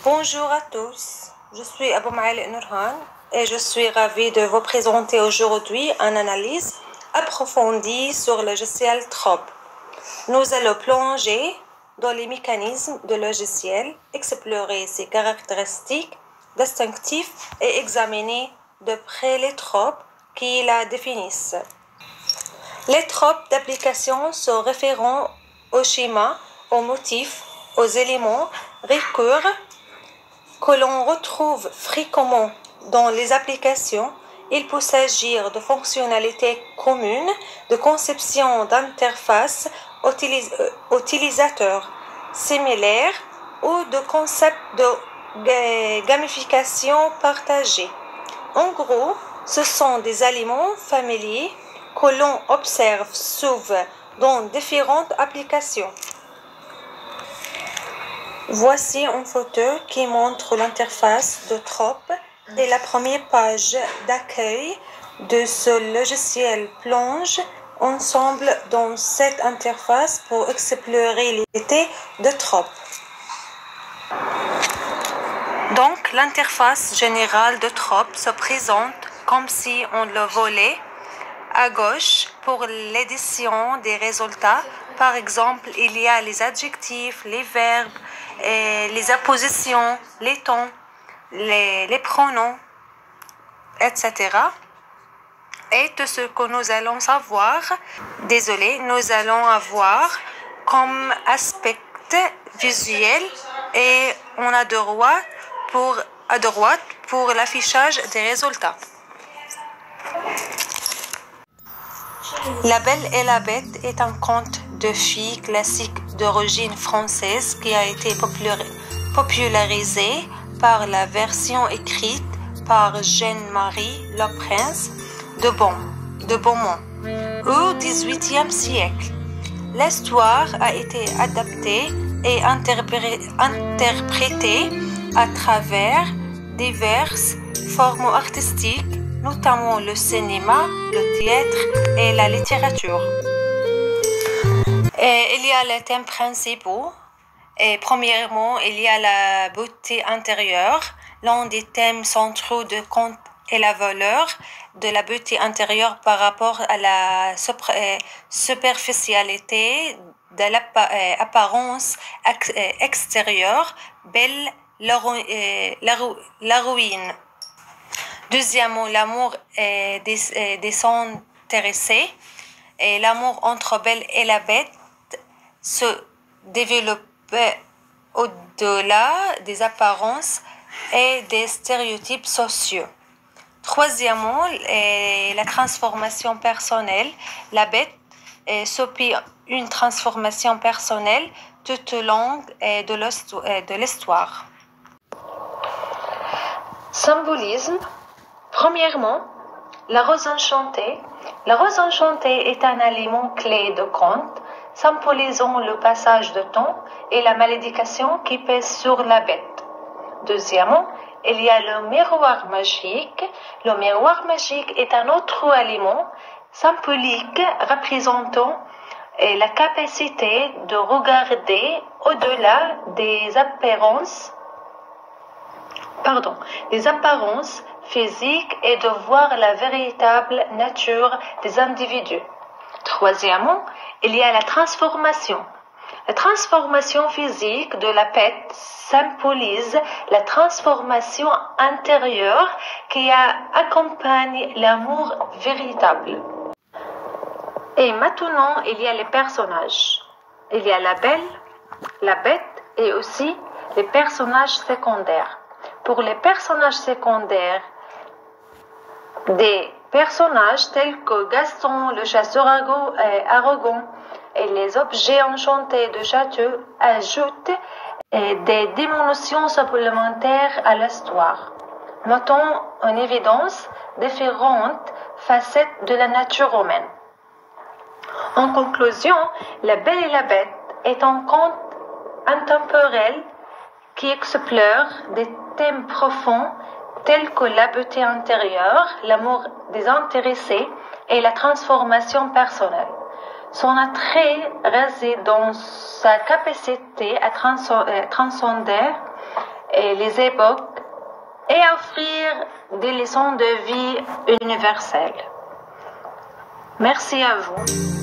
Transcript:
Bonjour à tous, je suis Abou Maël Nourhan et je suis ravie de vous présenter aujourd'hui une analyse approfondie sur le logiciel TROP. Nous allons plonger dans les mécanismes de logiciel, explorer ses caractéristiques distinctives et examiner de près les tropes qui la définissent. Les tropes d'application sont référents au schéma, aux motifs, aux éléments récurrents que l'on retrouve fréquemment dans les applications. Il peut s'agir de fonctionnalités communes, de conception d'interfaces utilisateurs similaires ou de concepts de gamification partagée. En gros, ce sont des éléments familiers que l'on observe souvent dans différentes applications. Voici une photo qui montre l'interface de TROP et la première page d'accueil de ce logiciel plonge ensemble dans cette interface pour explorer l'idée de TROP. Donc, l'interface générale de TROP se présente comme si on le volait à gauche pour l'édition des résultats. Par exemple, il y a les adjectifs, les verbes, les appositions, les tons, les pronoms, etc. Et tout ce que nous allons savoir, nous allons avoir comme aspect visuel et on a à droite pour l'affichage des résultats. La Belle et la Bête est un conte de filles classique d'origine française qui a été popularisé par la version écrite par Jeanne-Marie Le Prince de Beaumont au XVIIIe siècle. L'histoire a été adaptée et interprétée à travers diverses formes artistiques, notamment le cinéma, le théâtre et la littérature. Il y a les thèmes principaux. Et premièrement, il y a la beauté intérieure. L'un des thèmes centraux de conte est la valeur de la beauté intérieure par rapport à la superficialité de l'apparence extérieure, belle la ruine. Deuxièmement, l'amour désintéressé et l'amour entre Belle et la Bête se développait au-delà des apparences et des stéréotypes sociaux. Troisièmement, la transformation personnelle. La Bête subit une transformation personnelle tout au long de l'histoire. Symbolisme. Premièrement, la rose enchantée. La rose enchantée est un élément clé de conte, symbolisant le passage de temps et la malédiction qui pèse sur la bête. Deuxièmement, il y a le miroir magique. Le miroir magique est un autre élément symbolique représentant la capacité de regarder au-delà des apparences physiques et de voir la véritable nature des individus. Troisièmement, il y a la transformation. La transformation physique de la bête symbolise la transformation intérieure qui accompagne l'amour véritable. Et maintenant, il y a les personnages. Il y a la belle, la bête et aussi les personnages secondaires. Pour les personnages secondaires, des personnages tels que Gaston, le chasseur arrogant et les objets enchantés de château ajoutent des dimensions supplémentaires à l'histoire. Notons en évidence différentes facettes de la nature humaine. En conclusion, La Belle et la Bête est un conte intemporel qui explore des thèmes profonds tels que la beauté intérieure, l'amour désintéressé et la transformation personnelle. Son attrait réside dans sa capacité à transcender et les époques et offrir des leçons de vie universelles. Merci à vous.